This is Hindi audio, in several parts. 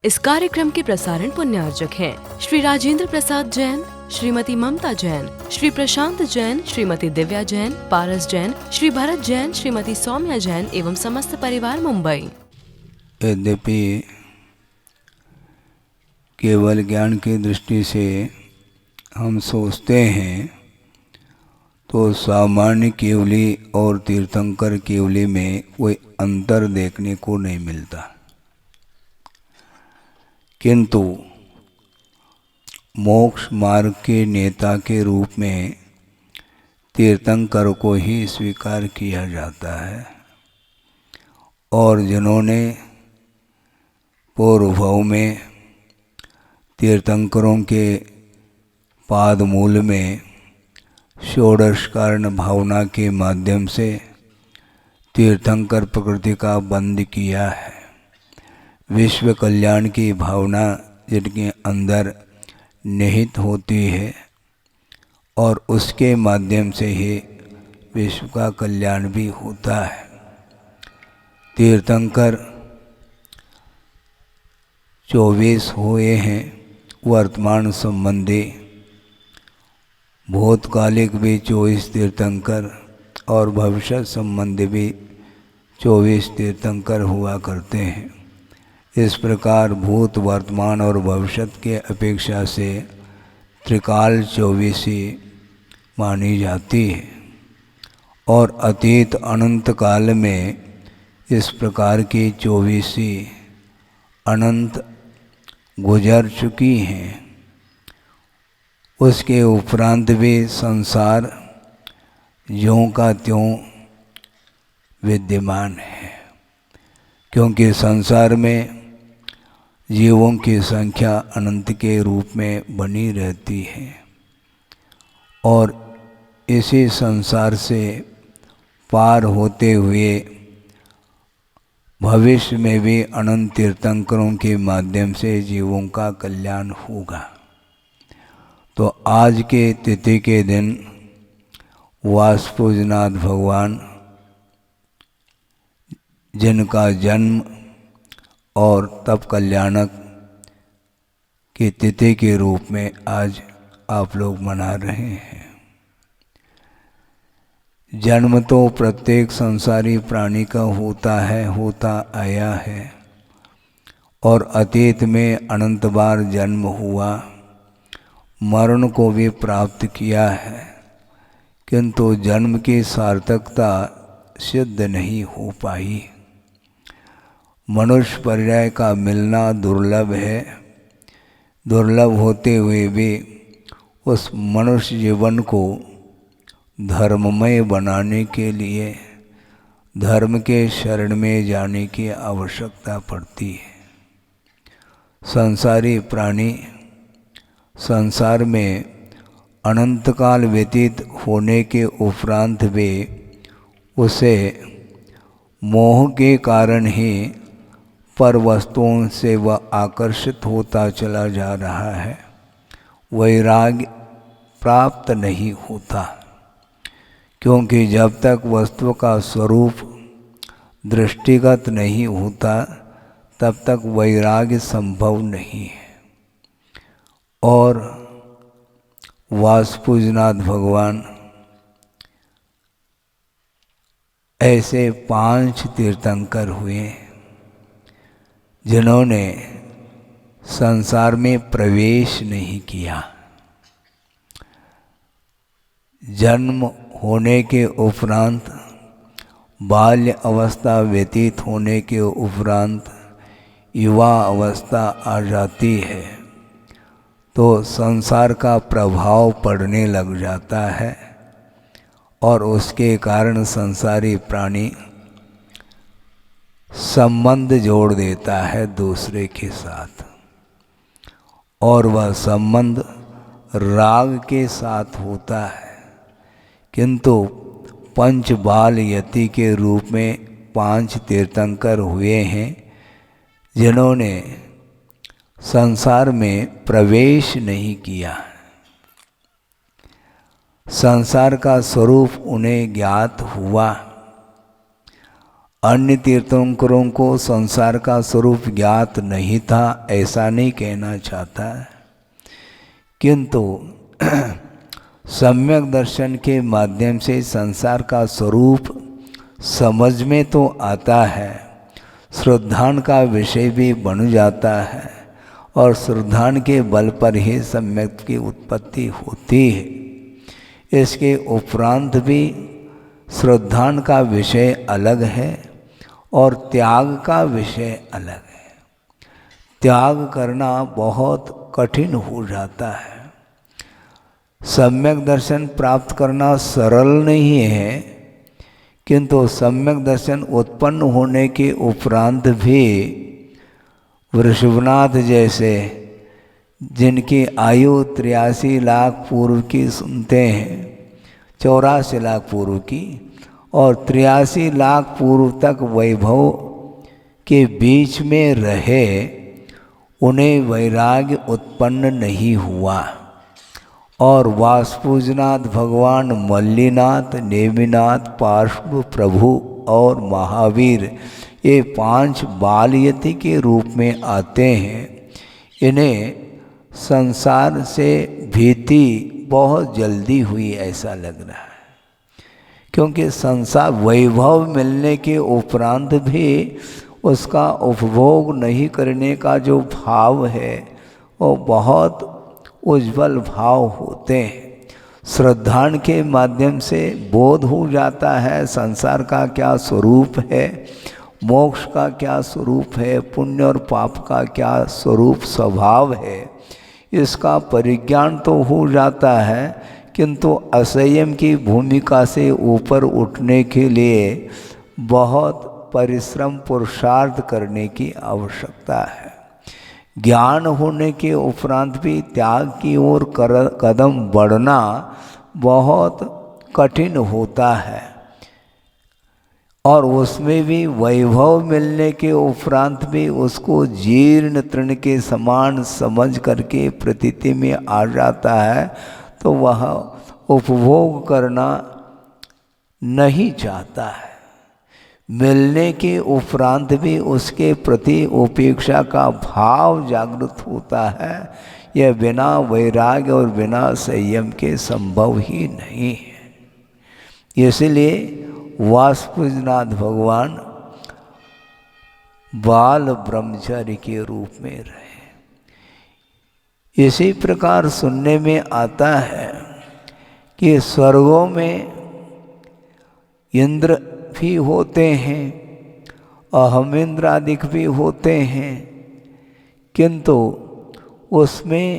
इस कार्यक्रम के प्रसारण पुण्यार्जक हैं श्री राजेंद्र प्रसाद जैन, श्रीमती ममता जैन, श्री प्रशांत जैन, श्रीमती दिव्या जैन, पारस जैन, श्री भरत जैन, श्रीमती सौम्या जैन एवं समस्त परिवार मुंबई। यद्यपि केवल ज्ञान की दृष्टि से हम सोचते हैं तो सामान्य केवली और तीर्थंकर केवली में कोई अंतर देखने को नहीं मिलता, किंतु मोक्ष मार्ग के नेता के रूप में तीर्थंकर को ही स्वीकार किया जाता है। और जिन्होंने पूर्व भाव में तीर्थंकरों के पाद मूल में षोडश कारण भावना के माध्यम से तीर्थंकर प्रकृति का बंद किया है, विश्व कल्याण की भावना जिनके अंदर निहित होती है और उसके माध्यम से ही विश्व का कल्याण भी होता है। तीर्थंकर 24 हुए हैं, वर्तमान संबंधी, भूतकालिक भी 24 तीर्थंकर और भविष्य संबंधी भी 24 तीर्थंकर हुआ करते हैं। इस प्रकार भूत, वर्तमान और भविष्य के अपेक्षा से त्रिकाल 24 मानी जाती है और अतीत अनंत काल में इस प्रकार की 24 अनंत गुजर चुकी हैं। उसके उपरांत भी संसार ज्यों का त्यों विद्यमान है, क्योंकि संसार में जीवों की संख्या अनंत के रूप में बनी रहती है और इसी संसार से पार होते हुए भविष्य में भी अनंत तीर्थंकरों के माध्यम से जीवों का कल्याण होगा। तो आज के तिथि के दिन वासुपूजनाथ भगवान, जिनका जन्म और तप कल्याणक की तिथि के रूप में आज आप लोग मना रहे हैं। जन्म तो प्रत्येक संसारी प्राणी का होता है, होता आया है और अतीत में अनंत बार जन्म हुआ, मरण को भी प्राप्त किया है, किंतु जन्म की सार्थकता सिद्ध नहीं हो पाई। मनुष्य पर्याय का मिलना दुर्लभ है। दुर्लभ होते हुए भी उस मनुष्य जीवन को धर्ममय बनाने के लिए धर्म के शरण में जाने की आवश्यकता पड़ती है। संसारी प्राणी संसार में अनंत काल व्यतीत होने के उपरांत भी उसे मोह के कारण ही पर वस्तुओं से वह आकर्षित होता चला जा रहा है, वैराग्य प्राप्त नहीं होता, क्योंकि जब तक वस्तु का स्वरूप दृष्टिगत नहीं होता तब तक वैराग्य संभव नहीं है। और वासुपूजनाथ भगवान ऐसे 5 तीर्थंकर हुए जिन्होंने संसार में प्रवेश नहीं किया। जन्म होने के उपरांत, बाल्य अवस्था व्यतीत होने के उपरांत युवा अवस्था आ जाती है तो संसार का प्रभाव पड़ने लग जाता है और उसके कारण संसारी प्राणी संबंध जोड़ देता है दूसरे के साथ, और वह संबंध राग के साथ होता है। किंतु पंच बाल यति के रूप में 5 तीर्थंकर हुए हैं जिन्होंने संसार में प्रवेश नहीं किया। संसार का स्वरूप उन्हें ज्ञात हुआ, अन्य तीर्थंकरों को संसार का स्वरूप ज्ञात नहीं था ऐसा नहीं कहना चाहता, किंतु सम्यक दर्शन के माध्यम से संसार का स्वरूप समझ में तो आता है, श्रद्धान का विषय भी बन जाता है और श्रद्धान के बल पर ही सम्यक की उत्पत्ति होती है। इसके उपरांत भी श्रद्धान का विषय अलग है और त्याग का विषय अलग है। त्याग करना बहुत कठिन हो जाता है। सम्यक दर्शन प्राप्त करना सरल नहीं है, किंतु सम्यक दर्शन उत्पन्न होने के उपरांत भी वृषभनाथ जैसे जिनकी आयु 83 लाख पूर्व की सुनते हैं, 84 लाख पूर्व की, और 83 लाख पूर्व तक वैभव के बीच में रहे, उन्हें वैराग्य उत्पन्न नहीं हुआ। और वासुपूजनाथ भगवान मल्लीनाथ, नेमिनाथ, पार्श्व प्रभु और महावीर ये 5 बाल यति के रूप में आते हैं। इन्हें संसार से भीति बहुत जल्दी हुई ऐसा लग रहा है, क्योंकि संसार वैभव मिलने के उपरांत भी उसका उपभोग नहीं करने का जो भाव है वो बहुत उज्ज्वल भाव होते हैं। श्रद्धान के माध्यम से बोध हो जाता है संसार का क्या स्वरूप है, मोक्ष का क्या स्वरूप है, पुण्य और पाप का क्या स्वरूप स्वभाव है, इसका परिज्ञान तो हो जाता है, किंतु असंयम की भूमिका से ऊपर उठने के लिए बहुत परिश्रम पुरुषार्थ करने की आवश्यकता है। ज्ञान होने के उपरांत भी त्याग की ओर कदम बढ़ना बहुत कठिन होता है, और उसमें भी वैभव मिलने के उपरांत भी उसको जीर्ण तृण के समान समझ करके प्रतीति में आ जाता है, तो वह उपभोग करना नहीं चाहता है। मिलने के उपरांत भी उसके प्रति उपेक्षा का भाव जागृत होता है। यह बिना वैराग्य और बिना संयम के संभव ही नहीं है। इसलिए वासुपूजनाथ भगवान बाल ब्रह्मचारी के रूप में रहे। इसी प्रकार सुनने में आता है कि स्वर्गों में इंद्र भी होते हैं, अहमेंद्र आदिक भी होते हैं, किंतु उसमें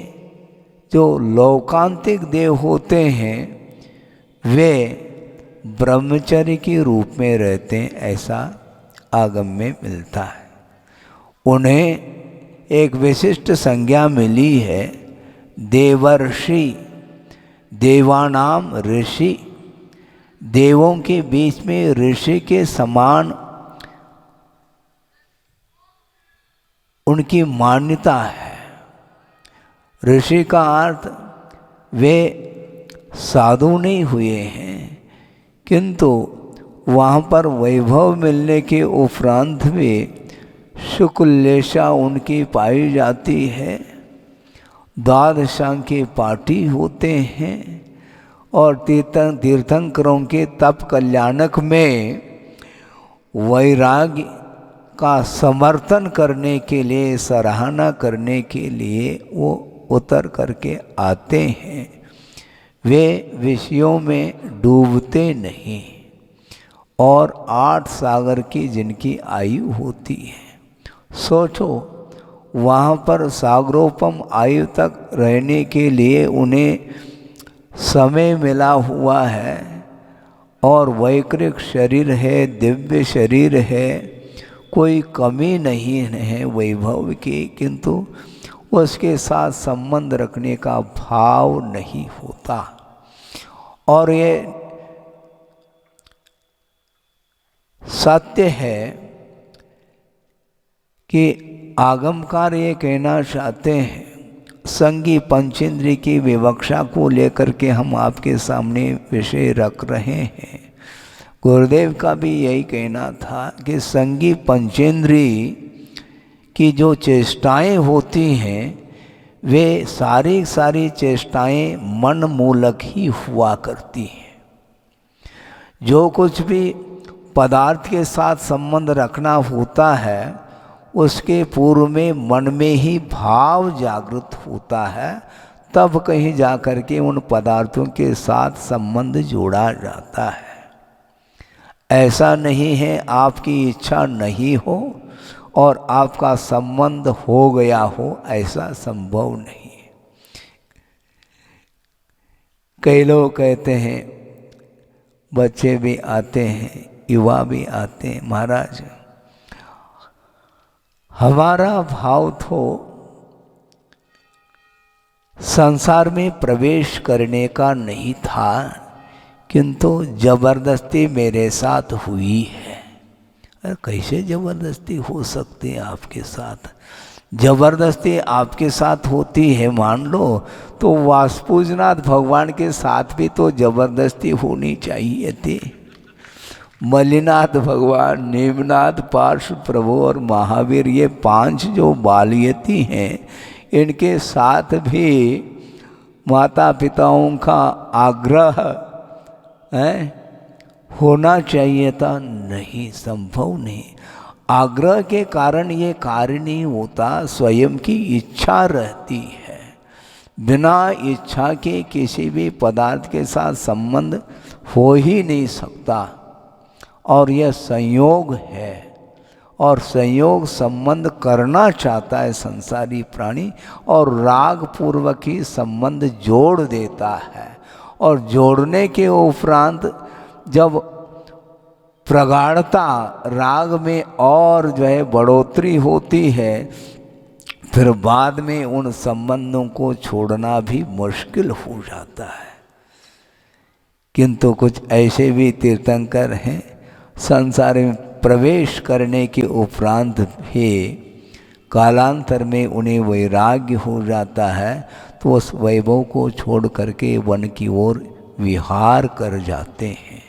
जो लौकांतिक देव होते हैं वे ब्रह्मचर्य के रूप में रहते हैं, ऐसा आगम में मिलता है। उन्हें एक विशिष्ट संज्ञा मिली है देवर्षि, देवानाम ऋषि। देवों के बीच में ऋषि के समान उनकी मान्यता है। ऋषि का अर्थ वे साधु नहीं हुए हैं, किंतु वहाँ पर वैभव मिलने के उपरांत भी शुक्लेशा उनकी पाई जाती है। द्वादशांग के पाठी होते हैं और तीर्थंकरों के तप कल्याणक में वैराग्य का समर्थन करने के लिए, सराहना करने के लिए वो उतर करके आते हैं। वे विषयों में डूबते नहीं और 8 सागर की जिनकी आयु होती है। सोचो वहाँ पर सागरोपम आयु तक रहने के लिए उन्हें समय मिला हुआ है और वैकृक शरीर है, दिव्य शरीर है, कोई कमी नहीं है वैभव की, किंतु उसके साथ संबंध रखने का भाव नहीं होता। और ये सत्य है कि आगमकार ये कहना चाहते हैं, संगी पंचेंद्रिय की विवक्षा को लेकर के हम आपके सामने विषय रख रहे हैं। गुरुदेव का भी यही कहना था कि संगी पंचेंद्री की जो चेष्टाएं होती हैं वे सारी सारी चेष्टाएं मन मूलक ही हुआ करती हैं। जो कुछ भी पदार्थ के साथ संबंध रखना होता है उसके पूर्व में मन में ही भाव जागृत होता है, तब कहीं जा कर के उन पदार्थों के साथ संबंध जोड़ा जाता है। ऐसा नहीं है आपकी इच्छा नहीं हो और आपका संबंध हो गया हो, ऐसा संभव नहीं है। कई लोग कहते हैं, बच्चे भी आते हैं, युवा भी आते हैं, महाराज हमारा भाव तो संसार में प्रवेश करने का नहीं था, किंतु जबरदस्ती मेरे साथ हुई है। अरे कैसे जबरदस्ती हो सकती है आपके साथ? जबरदस्ती आपके साथ होती है मान लो, तो वासुपूजनाथ भगवान के साथ भी तो जबरदस्ती होनी चाहिए थी। मल्लिनाथ भगवान, नीमनाथ, पार्श्व प्रभु और महावीर, ये 5 जो बालयती हैं, इनके साथ भी माता पिताओं का आग्रह होना चाहिए था। नहीं, संभव नहीं। आग्रह के कारण ये कार्य नहीं होता, स्वयं की इच्छा रहती है। बिना इच्छा के किसी भी पदार्थ के साथ संबंध हो ही नहीं सकता, और यह संयोग है, और संयोग संबंध करना चाहता है संसारी प्राणी, और राग पूर्वक ही संबंध जोड़ देता है। और जोड़ने के उपरांत जब प्रगाढ़ता राग में और जो है बढ़ोतरी होती है, फिर बाद में उन संबंधों को छोड़ना भी मुश्किल हो जाता है। किंतु कुछ ऐसे भी तीर्थंकर हैं, संसार में प्रवेश करने के उपरांत भी कालांतर में उन्हें वैराग्य हो जाता है, तो उस वैभव को छोड़ करके वन की ओर विहार कर जाते हैं।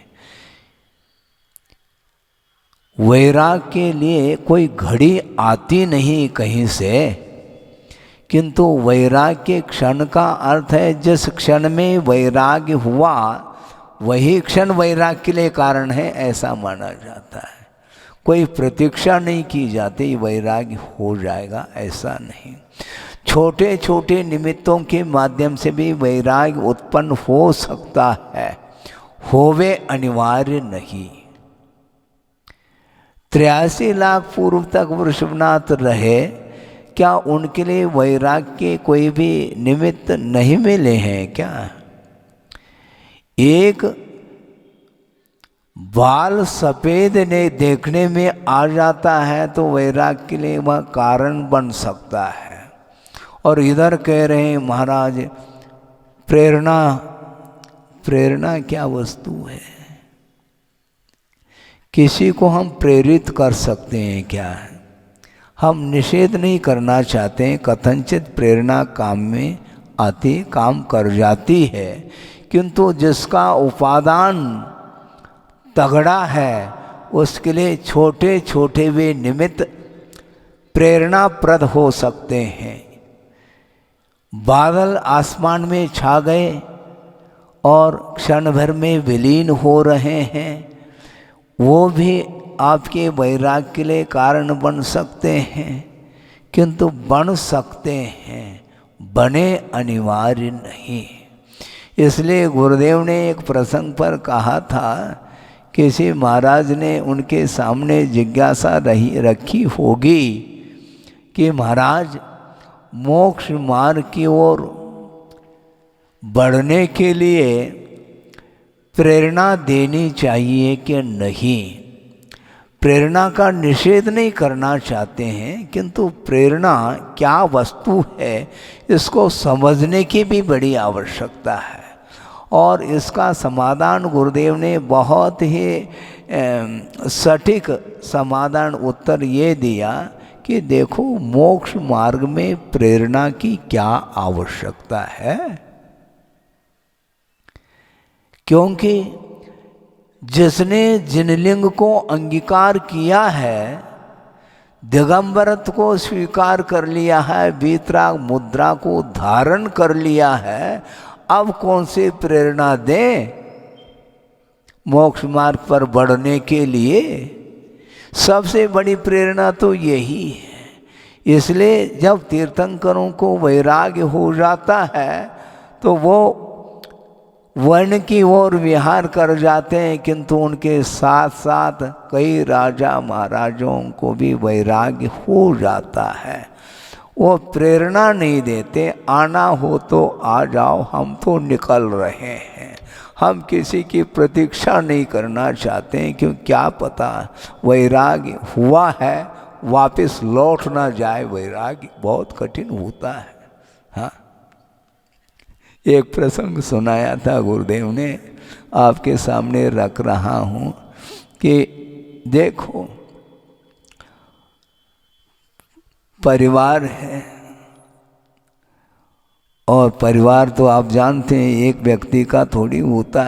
वैराग के लिए कोई घड़ी आती नहीं कहीं से, किंतु वैराग के क्षण का अर्थ है जिस क्षण में वैराग्य हुआ वही क्षण वैराग के लिए कारण है, ऐसा माना जाता है। कोई प्रतीक्षा नहीं की जाती वैराग्य हो जाएगा, ऐसा नहीं। छोटे छोटे निमित्तों के माध्यम से भी वैराग्य उत्पन्न हो सकता है, होवे अनिवार्य नहीं। 83 लाख पूर्व तक वृषभनाथ रहे, क्या उनके लिए वैराग्य के कोई भी निमित्त नहीं मिले हैं क्या? एक बाल सफेद ने देखने में आ जाता है तो वैराग्य के लिए वह कारण बन सकता है। और इधर कह रहे हैं महाराज प्रेरणा, प्रेरणा क्या वस्तु है? किसी को हम प्रेरित कर सकते हैं क्या? हम निषेध नहीं करना चाहते हैं, कथनचित प्रेरणा काम में आती, काम कर जाती है, किंतु जिसका उपादान तगड़ा है उसके लिए छोटे छोटे वे निमित्त प्रेरणाप्रद हो सकते हैं। बादल आसमान में छा गए और क्षण भर में विलीन हो रहे हैं, वो भी आपके वैराग्य के लिए कारण बन सकते हैं, किंतु बन सकते हैं, बने अनिवार्य नहीं। इसलिए गुरुदेव ने एक प्रसंग पर कहा था, किसी महाराज ने उनके सामने जिज्ञासा रखी होगी कि महाराज मोक्ष मार्ग की ओर बढ़ने के लिए प्रेरणा देनी चाहिए कि नहीं। प्रेरणा का निषेध नहीं करना चाहते हैं, किंतु प्रेरणा क्या वस्तु है इसको समझने की भी बड़ी आवश्यकता है। और इसका समाधान गुरुदेव ने बहुत ही सटीक समाधान उत्तर ये दिया कि देखो मोक्ष मार्ग में प्रेरणा की क्या आवश्यकता है, क्योंकि जिसने जिनलिंग को अंगीकार किया है, दिगंबरत्व को स्वीकार कर लिया है, वीतराग मुद्रा को धारण कर लिया है, अब कौन सी प्रेरणा दें मोक्ष मार्ग पर बढ़ने के लिए? सबसे बड़ी प्रेरणा तो यही है। इसलिए जब तीर्थंकरों को वैराग्य हो जाता है तो वो वन की ओर विहार कर जाते हैं, किंतु उनके साथ साथ कई राजा महाराजों को भी वैराग्य हो जाता है। वो प्रेरणा नहीं देते, आना हो तो आ जाओ, हम तो निकल रहे हैं, हम किसी की प्रतीक्षा नहीं करना चाहते हैं, क्यों क्या पता वैराग्य हुआ है वापस लौट ना जाए। वैराग्य बहुत कठिन होता है। हाँ, एक प्रसंग सुनाया था गुरुदेव ने, आपके सामने रख रहा हूँ कि देखो परिवार है, और परिवार तो आप जानते हैं एक व्यक्ति का थोड़ी होता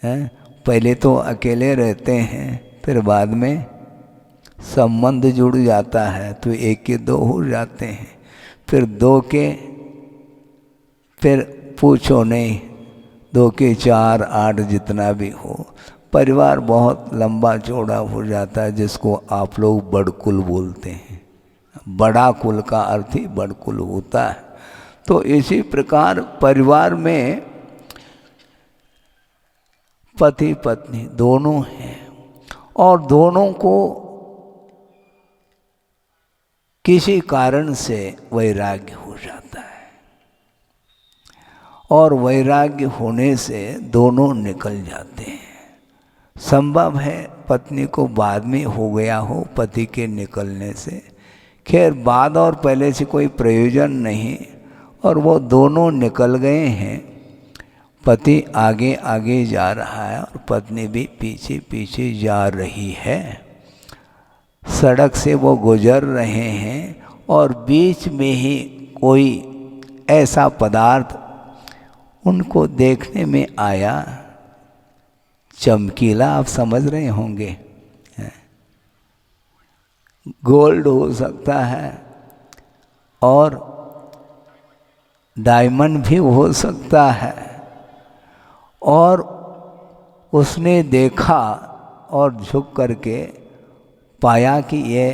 है। पहले तो अकेले रहते हैं, फिर बाद में संबंध जुड़ जाता है तो एक के दो हो जाते हैं, फिर दो के फिर पूछो नहीं, दो के चार आठ जितना भी हो, परिवार बहुत लंबा चौड़ा हो जाता है, जिसको आप लोग बड़कुल बोलते हैं। बड़ा कुल का अर्थ ही बड़कुल होता है। तो इसी प्रकार परिवार में पति पत्नी दोनों हैं, और दोनों को किसी कारण से वैराग्य हो जाता है, और वैराग्य होने से दोनों निकल जाते हैं। संभव है पत्नी को बाद में हो गया हो पति के निकलने से, खैर बाद और पहले से कोई प्रयोजन नहीं, और वो दोनों निकल गए हैं। पति आगे आगे जा रहा है और पत्नी भी पीछे पीछे जा रही है। सड़क से वो गुजर रहे हैं और बीच में ही कोई ऐसा पदार्थ उनको देखने में आया, चमकीला, आप समझ रहे होंगे, गोल्ड हो सकता है और डायमंड भी हो सकता है। और उसने देखा और झुक करके पाया कि ये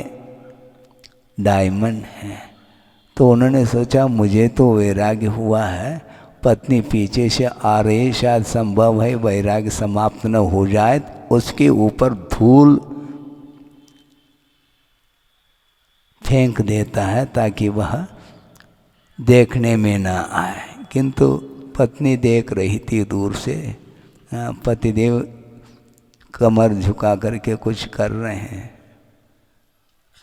डायमंड है, तो उन्होंने सोचा मुझे तो वैराग्य हुआ है, पत्नी पीछे से आ रही, शायद संभव है वैराग्य समाप्त न हो जाए, उसके ऊपर धूल फेंक देता है ताकि वह देखने में ना आए। किंतु पत्नी देख रही थी दूर से, पतिदेव कमर झुका करके कुछ कर रहे हैं,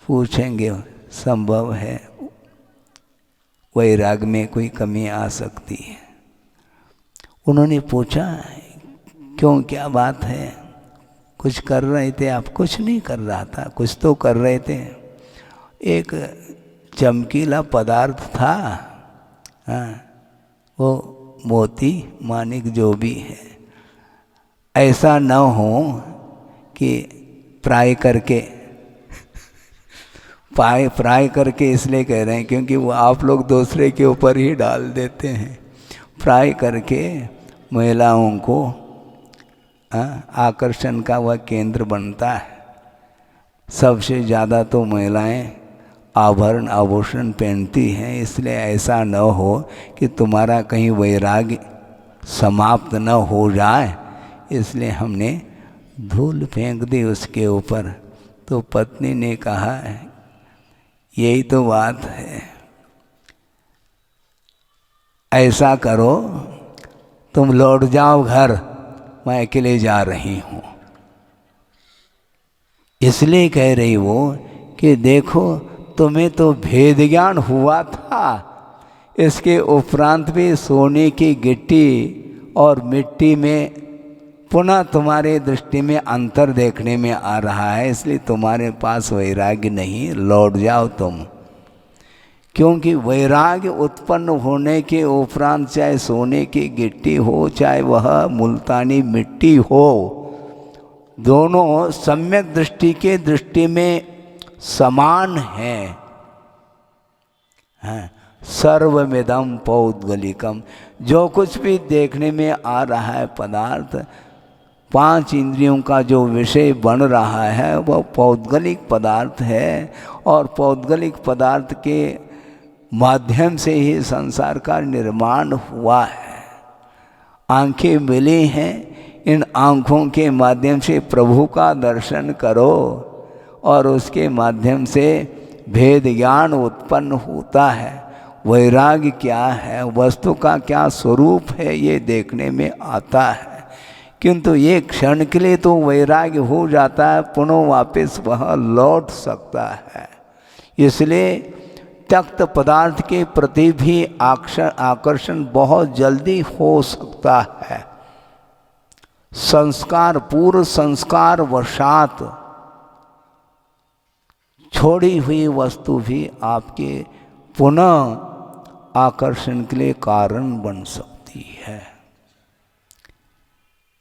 पूछेंगे संभव है वैराग्य में कोई कमी आ सकती है। उन्होंने पूछा क्यों, क्या बात है, कुछ कर रहे थे आप? कुछ नहीं कर रहा था, कुछ तो कर रहे थे। एक चमकीला पदार्थ था, हाँ, वो मोती मानिक जो भी है, ऐसा न हो कि प्राय करके इसलिए कह रहे हैं क्योंकि वो आप लोग दूसरे के ऊपर ही डाल देते हैं। प्राय करके महिलाओं को आकर्षण का वह केंद्र बनता है। सबसे ज़्यादा तो महिलाएं आभरण आभूषण पहनती हैं, इसलिए ऐसा न हो कि तुम्हारा कहीं वैराग्य समाप्त न हो जाए, इसलिए हमने धूल फेंक दी उसके ऊपर। तो पत्नी ने कहा यही तो बात है, ऐसा करो तुम लौट जाओ घर, मैं अकेले जा रही हूँ। इसलिए कह रही वो कि देखो तुम्हें तो भेद ज्ञान हुआ था, इसके उपरांत भी सोने की गिट्टी और मिट्टी में पुनः तुम्हारे दृष्टि में अंतर देखने में आ रहा है, इसलिए तुम्हारे पास वैराग्य नहीं, लौट जाओ तुम। क्योंकि वैराग्य उत्पन्न होने के उपरांत चाहे सोने की गिट्टी हो, चाहे वह मुल्तानी मिट्टी हो, दोनों सम्यक दृष्टि के दृष्टि में समान हैं। सर्वमिदं पौद्गलिकम, जो कुछ भी देखने में आ रहा है पदार्थ, 5 इंद्रियों का जो विषय बन रहा है वह पौद्गलिक पदार्थ है, और पौद्गलिक पदार्थ के माध्यम से ही संसार का निर्माण हुआ है। आंखें मिली हैं, इन आँखों के माध्यम से प्रभु का दर्शन करो और उसके माध्यम से भेद ज्ञान उत्पन्न होता है। वैराग्य क्या है, वस्तु का क्या स्वरूप है, ये देखने में आता है। किंतु ये क्षण के लिए तो वैराग्य हो जाता है, पुनः वापस वह लौट सकता है। इसलिए त्यक्त पदार्थ के प्रति भी आकर्षण बहुत जल्दी हो सकता है। संस्कार, पूर्व संस्कार वशात छोड़ी हुई वस्तु भी आपके पुनः आकर्षण के लिए कारण बन सकती है।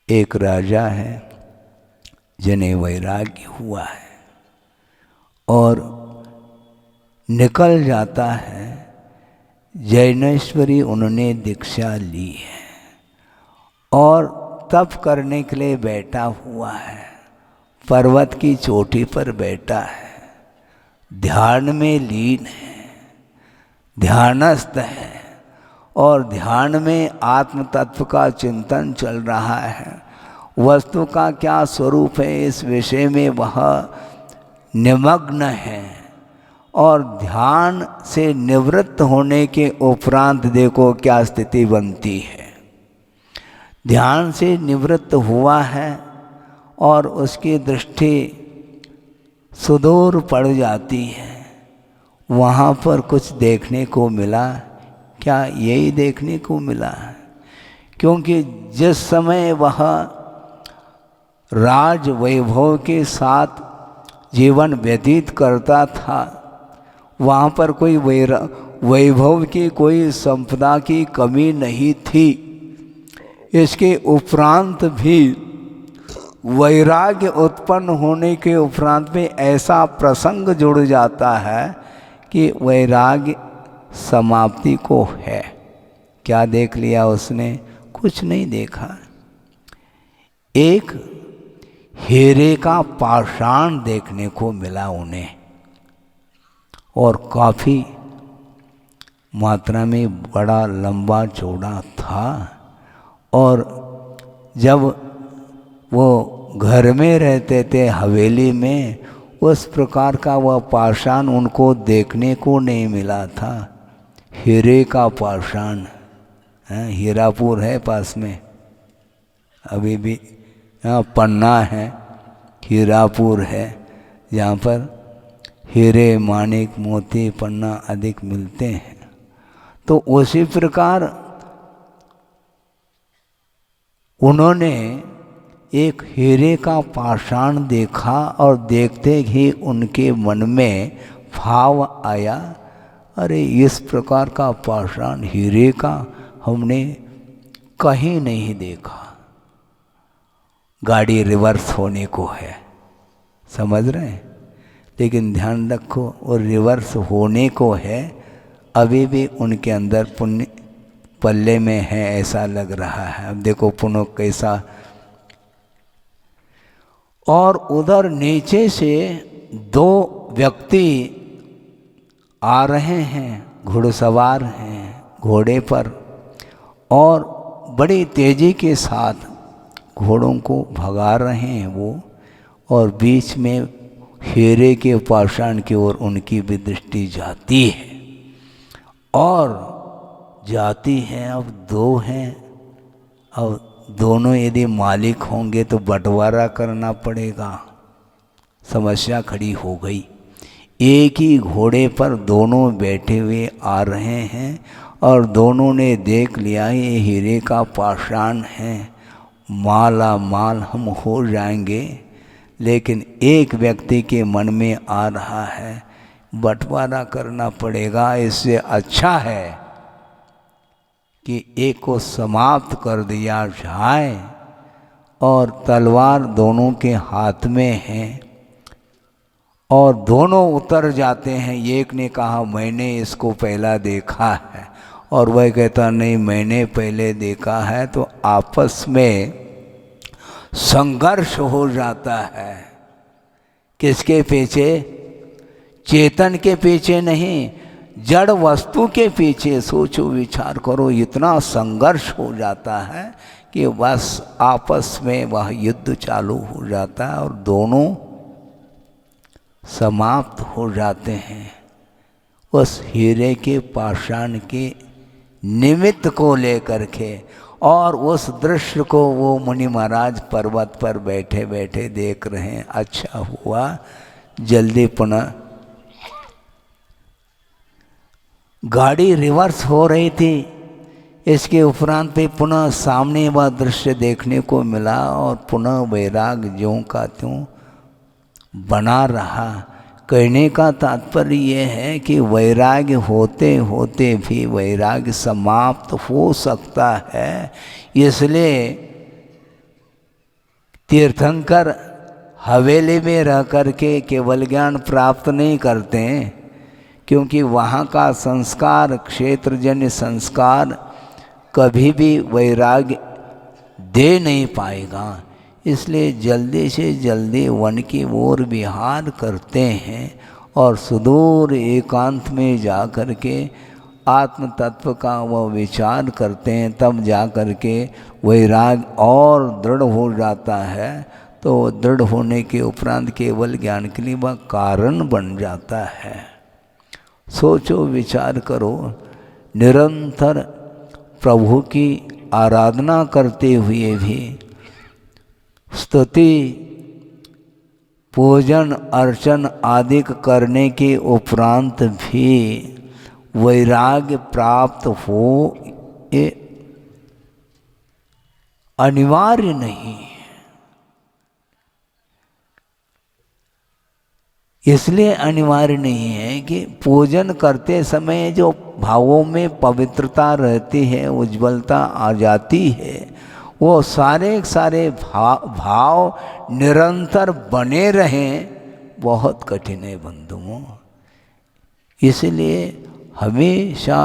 एक राजा है जिन्हें वैराग्य हुआ है और निकल जाता है, जैनेश्वरी उन्होंने दीक्षा ली है और तप करने के लिए बैठा हुआ है, पर्वत की चोटी पर बैठा है, ध्यान में लीन है, ध्यानस्थ है और ध्यान में आत्म तत्व का चिंतन चल रहा है। वस्तु का क्या स्वरूप है इस विषय में वह निमग्न है, और ध्यान से निवृत्त होने के उपरांत देखो क्या स्थिति बनती है। ध्यान से निवृत्त हुआ है और उसकी दृष्टि सुदूर पड़ जाती है। वहाँ पर कुछ देखने को मिला, क्या यही देखने को मिला है? क्योंकि जिस समय वह राज वैभव के साथ जीवन व्यतीत करता था, वहाँ पर कोई वैभव की, कोई संपदा की कमी नहीं थी। इसके उपरांत भी वैराग्य उत्पन्न होने के उपरांत में ऐसा प्रसंग जुड़ जाता है कि वैराग्य समाप्ति को है। क्या देख लिया उसने? कुछ नहीं देखा। एक हीरे का पाषाण देखने को मिला उन्हें, और काफ़ी मात्रा में बड़ा लंबा चौड़ा था। और जब वो घर में रहते थे हवेली में, उस प्रकार का वह पाषाण उनको देखने को नहीं मिला था। हीरे का पाषाण, हीरापुर है पास में, अभी भी पन्ना है, हीरापुर है, जहाँ पर हीरे माणिक मोती पन्ना अधिक मिलते हैं। तो उसी प्रकार उन्होंने एक हीरे का पाषाण देखा और देखते ही उनके मन में भाव आया, अरे इस प्रकार का पाषाण हीरे का हमने कहीं नहीं देखा। गाड़ी रिवर्स होने को है, समझ रहे हैं? लेकिन ध्यान रखो, और रिवर्स होने को है, अभी भी उनके अंदर पुण्य पल्ले में है ऐसा लग रहा है। अब देखो पुनः कैसा। और उधर नीचे से 2 व्यक्ति आ रहे हैं, घुड़सवार हैं घोड़े पर, और बड़ी तेजी के साथ घोड़ों को भगा रहे हैं वो, और बीच में हीरे के पाषाण की ओर उनकी भी दृष्टि जाती है। और जाती है, अब 2 हैं, अब दोनों यदि मालिक होंगे तो बंटवारा करना पड़ेगा। समस्या खड़ी हो गई। एक ही घोड़े पर दोनों बैठे हुए आ रहे हैं और दोनों ने देख लिया ये हीरे का पाषाण है, माला माल हम हो जाएंगे। लेकिन एक व्यक्ति के मन में आ रहा है बंटवारा करना पड़ेगा, इससे अच्छा है कि एक को समाप्त कर दिया जाए और तलवार दोनों के हाथ में है और दोनों उतर जाते हैं। एक ने कहा मैंने इसको पहला देखा है और वह कहता नहीं मैंने पहले देखा है। तो आपस में संघर्ष हो जाता है। किसके पीछे? चेतन के पीछे नहीं, जड़ वस्तु के पीछे। सोचो विचार करो, इतना संघर्ष हो जाता है कि बस आपस में वह युद्ध चालू हो जाता है और दोनों समाप्त हो जाते हैं उस हीरे के पाषाण के निमित्त को लेकर के। और उस दृश्य को वो मुनि महाराज पर्वत पर बैठे बैठे देख रहे हैं। अच्छा हुआ जल्दी पुनः गाड़ी रिवर्स हो रही थी, इसके उपरांत पे पुनः सामने वह दृश्य देखने को मिला और पुनः वैराग ज्यों का त्यों बना रहा। कहने का तात्पर्य यह है कि वैराग्य होते होते भी वैराग्य समाप्त हो सकता है। इसलिए तीर्थंकर हवेली में रह कर के केवल ज्ञान प्राप्त नहीं करते हैं, क्योंकि वहाँ का संस्कार, क्षेत्रजन्य संस्कार कभी भी वैराग्य दे नहीं पाएगा। इसलिए जल्दी से जल्दी वन की ओर विहार करते हैं और सुदूर एकांत में जा कर के आत्म तत्व का वह विचार करते हैं। तब जा कर के वैराग और दृढ़ हो जाता है। तो दृढ़ होने के उपरांत केवल ज्ञान के लिए वह कारण बन जाता है। सोचो विचार करो, निरंतर प्रभु की आराधना करते हुए भी, स्तुति पूजन अर्चन आदि करने के उपरांत भी वैराग्य प्राप्त हो ये अनिवार्य नहीं है। इसलिए अनिवार्य नहीं है कि पूजन करते समय जो भावों में पवित्रता रहती है, उज्ज्वलता आ जाती है, वो सारे सारे भाव निरंतर बने रहें, बहुत कठिन है बंधुओं। इसलिए हमेशा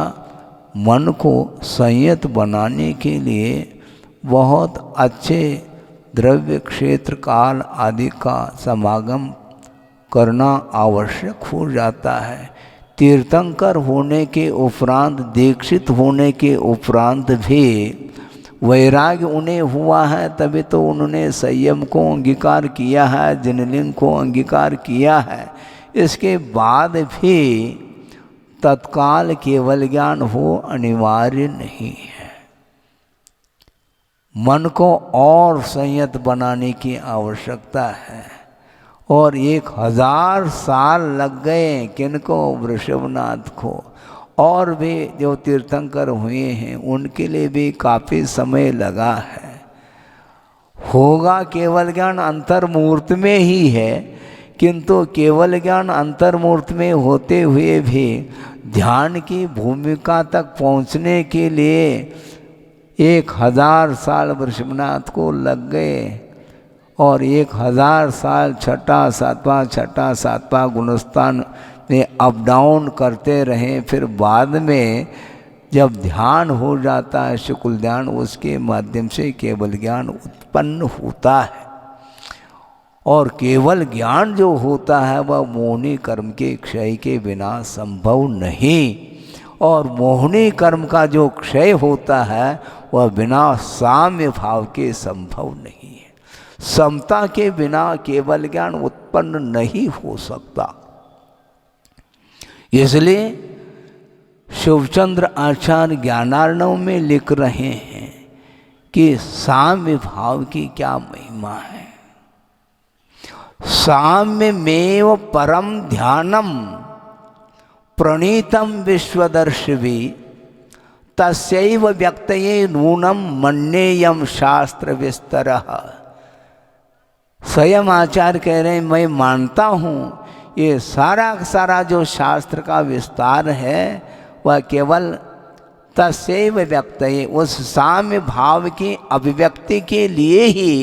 मन को संयत बनाने के लिए बहुत अच्छे द्रव्य क्षेत्र काल आदि का समागम करना आवश्यक हो जाता है। तीर्थंकर होने के उपरांत, दीक्षित होने के उपरांत भी वैराग्य उन्हें हुआ है, तभी तो उन्होंने संयम को अंगीकार किया है, जिनलिंग को अंगीकार किया है। इसके बाद भी तत्काल केवल ज्ञान हो अनिवार्य नहीं है। मन को और संयत बनाने की आवश्यकता है। और 1000 साल लग गए किनको? वृषभनाथ को। और भी जो तीर्थंकर हुए हैं उनके लिए भी काफ़ी समय लगा है। होगा केवल ज्ञान अंतर्मूर्त में ही है, किंतु केवल ज्ञान अंतर्मूर्त में होते हुए भी ध्यान की भूमिका तक पहुंचने के लिए 1000 साल वृषभनाथ को लग गए। और 1000 साल छठा सातवां गुणस्थान में अप डाउन करते रहें। फिर बाद में जब ध्यान हो जाता है, शुक्ल ध्यान, उसके माध्यम से केवल ज्ञान उत्पन्न होता है। और केवल ज्ञान जो होता है वह मोहनी कर्म के क्षय के बिना संभव नहीं। और मोहनी कर्म का जो क्षय होता है वह बिना साम्य भाव के संभव नहीं है। समता के बिना केवल ज्ञान उत्पन्न नहीं हो सकता। इसलिए शिवचंद्र आचार्य ज्ञानार्णव में लिख रहे हैं कि साम्य भाव की क्या महिमा है। साम्यमेव परम ध्यानम प्रणीतम विश्वदर्शिवी तस्यैव व्यक्तये नूनम मन्येयम शास्त्र विस्तरः। स्वयं आचार्य कह रहे हैं, मैं मानता हूँ ये सारा जो शास्त्र का विस्तार है वह केवल तस्यैव व्यक्तये, उस साम्य भाव की अभिव्यक्ति के लिए ही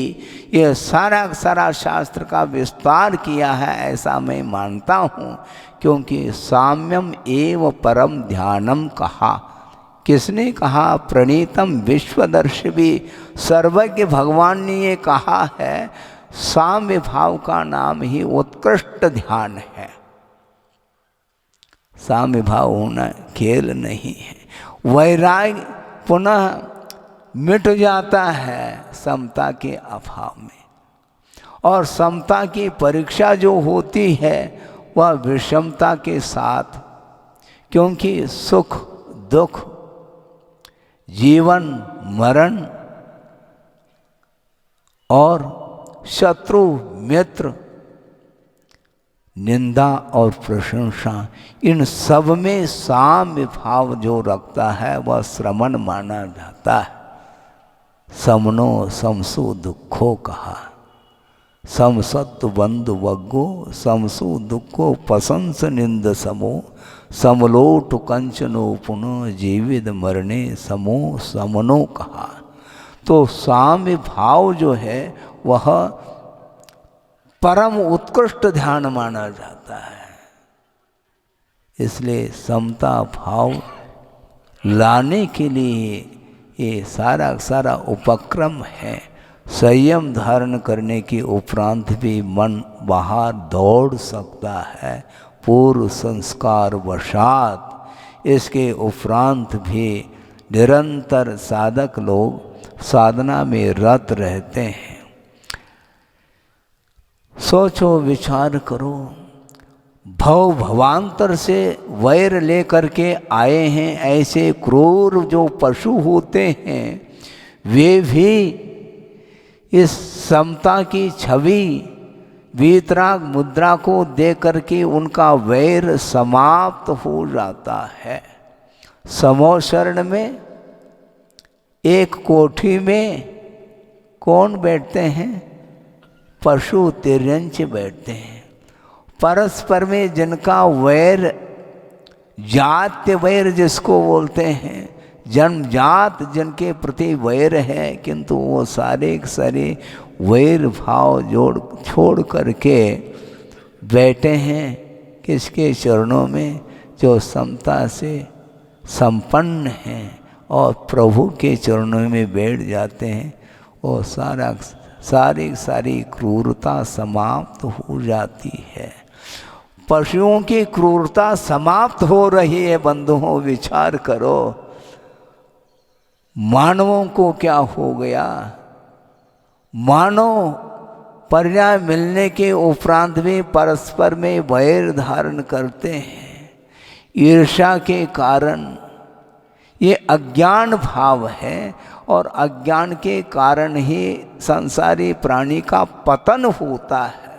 ये सारा सारा शास्त्र का विस्तार किया है, ऐसा मैं मानता हूँ। क्योंकि साम्यम एव परम ध्यानम कहा। किसने कहा? प्रणीतम विश्वदर्शिभी, सर्वज्ञ भगवान ने ये कहा है। साम्य भाव का नाम ही उत्कृष्ट ध्यान है। साम्य भाव होना खेल नहीं है। वैराग्य पुनः मिट जाता है समता के अभाव में, और समता की परीक्षा जो होती है वह विषमता के साथ, क्योंकि सुख दुख, जीवन मरण और शत्रु मित्र, निंदा और प्रशंसा, इन सब में साम्य भाव जो रखता है वह श्रमण माना जाता है। समनो समसु दुखो कहा, समसत्व बंधु वग्गो, समसु दुखो पसंस निंद समो, समलोट कंचनो पुनः जीवित मरणे समो समनो कहा। तो साम्य भाव जो है वह परम उत्कृष्ट ध्यान माना जाता है। इसलिए समता भाव लाने के लिए ये सारा सारा उपक्रम है। संयम धारण करने के उपरांत भी मन बाहर दौड़ सकता है पूर्व संस्कार वशात। इसके उपरांत भी निरंतर साधक लोग साधना में रत रहते हैं। सोचो विचार करो, भव भवांतर से वैर लेकर के आए हैं ऐसे क्रूर जो पशु होते हैं, वे भी इस समता की छवि वीतराग मुद्रा को देख करके उनका वैर समाप्त हो जाता है। समोशरण में एक कोठी में कौन बैठते हैं? पशु तिर्यंच बैठते हैं। परस्पर में जिनका वैर, जात्य वैर जिसको बोलते हैं, जन्मजात जिनके प्रति वैर है, किंतु वो सारे सारे वैर भाव छोड़ करके बैठे हैं किसके चरणों में? जो समता से संपन्न हैं और प्रभु के चरणों में बैठ जाते हैं। वो सारी क्रूरता समाप्त हो जाती है। पशुओं की क्रूरता समाप्त हो रही है। बंधुओं विचार करो, मानवों को क्या हो गया? मानव पर्याय मिलने के उपरांत भी परस्पर में वैर धारण करते हैं। ईर्ष्या के कारण ये अज्ञान भाव है, और अज्ञान के कारण ही संसारी प्राणी का पतन होता है।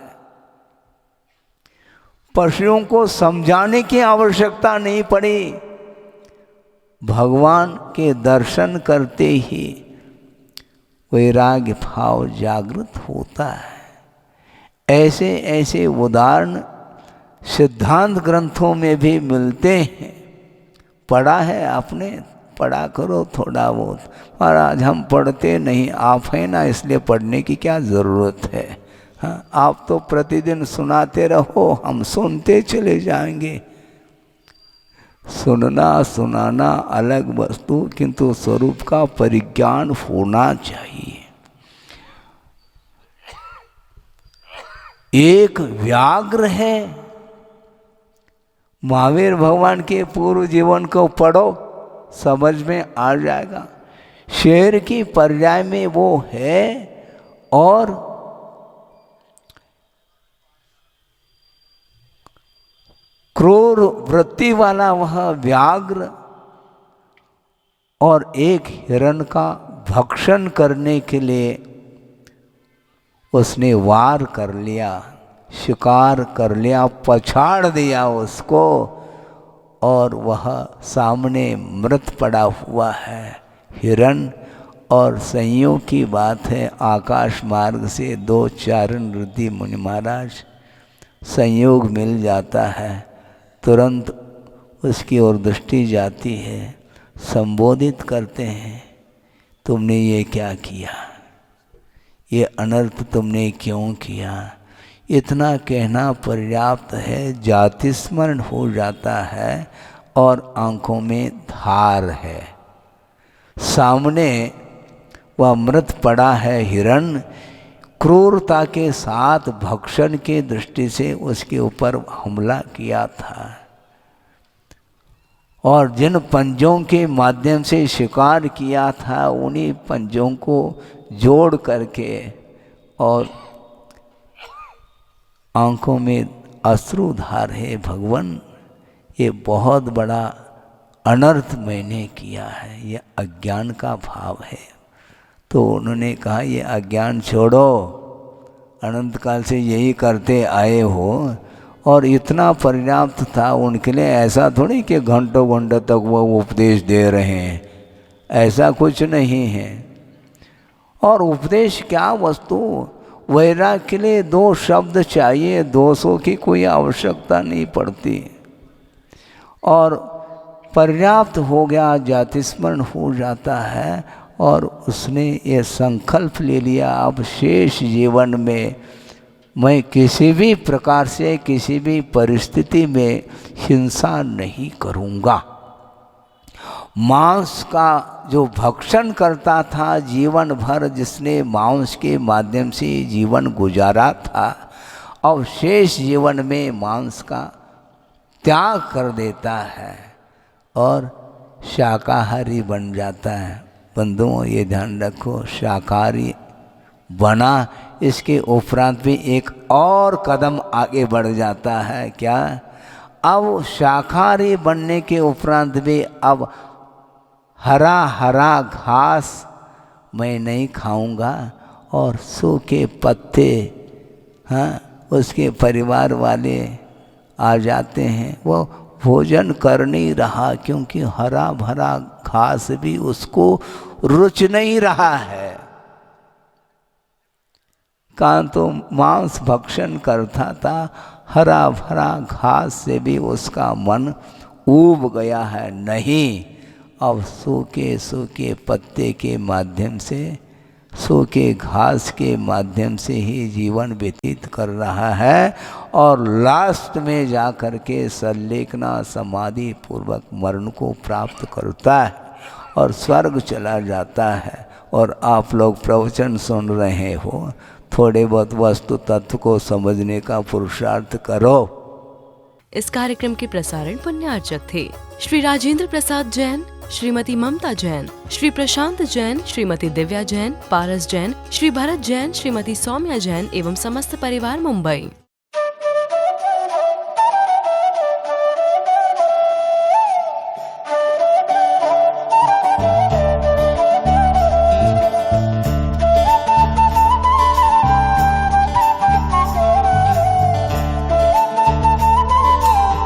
पशुओं को समझाने की आवश्यकता नहीं पड़ी। भगवान के दर्शन करते ही वैराग्य भाव जागृत होता है। ऐसे ऐसे उदाहरण सिद्धांत ग्रंथों में भी मिलते हैं। पढ़ा है आपने? पढ़ा करो थोड़ा बहुत। महाराज हम पढ़ते नहीं, आप हैं ना, इसलिए पढ़ने की क्या ज़रूरत है? हाँ, आप तो प्रतिदिन सुनाते रहो, हम सुनते चले जाएंगे। सुनना सुनाना अलग वस्तु, किंतु स्वरूप का परिज्ञान होना चाहिए। एक व्याघ्र है, महावीर भगवान के पूर्व जीवन को पढ़ो, समझ में आ जाएगा। शेर की पर्याय में वो है, और क्रूर वृत्ति वाला वह व्याघ्र, और एक हिरण का भक्षण करने के लिए उसने वार कर लिया, शिकार कर लिया, पछाड़ दिया उसको, और वह सामने मृत पड़ा हुआ है हिरण। और संयोग की बात है, आकाश मार्ग से दो चारण ऋषि मुनि महाराज संयोग मिल जाता है, तुरंत उसकी ओर दृष्टि जाती है। संबोधित करते हैं, तुमने ये क्या किया, ये अनर्थ तुमने क्यों किया। इतना कहना पर्याप्त है। जाति स्मरण हो जाता है और आंखों में धार है। सामने वह मृत पड़ा है हिरण, क्रूरता के साथ भक्षण के दृष्टि से उसके ऊपर हमला किया था, और जिन पंजों के माध्यम से शिकार किया था उन्हीं पंजों को जोड़ करके और आंखों में अश्रुधार है। भगवान, ये बहुत बड़ा अनर्थ मैंने किया है, ये अज्ञान का भाव है। तो उन्होंने कहा ये अज्ञान छोड़ो, अनंत काल से यही करते आए हो, और इतना पर्याप्त था उनके लिए। ऐसा थोड़ी कि घंटों घंटों तक वो उपदेश दे रहे हैं, ऐसा कुछ नहीं है। और उपदेश क्या वस्तु, वैराग्य के लिए 2 शब्द चाहिए, 200 की कोई आवश्यकता नहीं पड़ती, और पर्याप्त हो गया, जाति स्मरण हो जाता है। और उसने ये संकल्प ले लिया, अब शेष जीवन में मैं किसी भी प्रकार से किसी भी परिस्थिति में हिंसा नहीं करूँगा। मांस का जो भक्षण करता था जीवन भर, जिसने मांस के माध्यम से जीवन गुजारा था, अब शेष जीवन में मांस का त्याग कर देता है और शाकाहारी बन जाता है। बंधुओं, ये ध्यान रखो, शाकाहारी बना, इसके उपरांत भी एक और कदम आगे बढ़ जाता है। क्या? अब शाकाहारी बनने के उपरांत भी अब हरा हरा घास मैं नहीं खाऊंगा, और सूखे पत्ते, हाँ, उसके परिवार वाले आ जाते हैं, वो भोजन कर नहीं रहा, क्योंकि हरा भरा घास भी उसको रुच नहीं रहा है। कहाँ तो मांस भक्षण करता था, हरा भरा घास से भी उसका मन ऊब गया है। नहीं, अब सूखे सूखे पत्ते के माध्यम से, सूखे घास के माध्यम से ही जीवन व्यतीत कर रहा है, और लास्ट में जा कर के संलेखना समाधि पूर्वक मरण को प्राप्त करता है और स्वर्ग चला जाता है। और आप लोग प्रवचन सुन रहे हो, थोड़े बहुत वस्तु तत्व को समझने का पुरुषार्थ करो। इस कार्यक्रम के प्रसारण पुण्यार्चक थे श्री राजेंद्र प्रसाद जैन, श्रीमती ममता जैन, श्री प्रशांत जैन, श्रीमती दिव्या जैन, पारस जैन, श्री भरत जैन, श्रीमती सौम्या जैन एवं समस्त परिवार, मुंबई।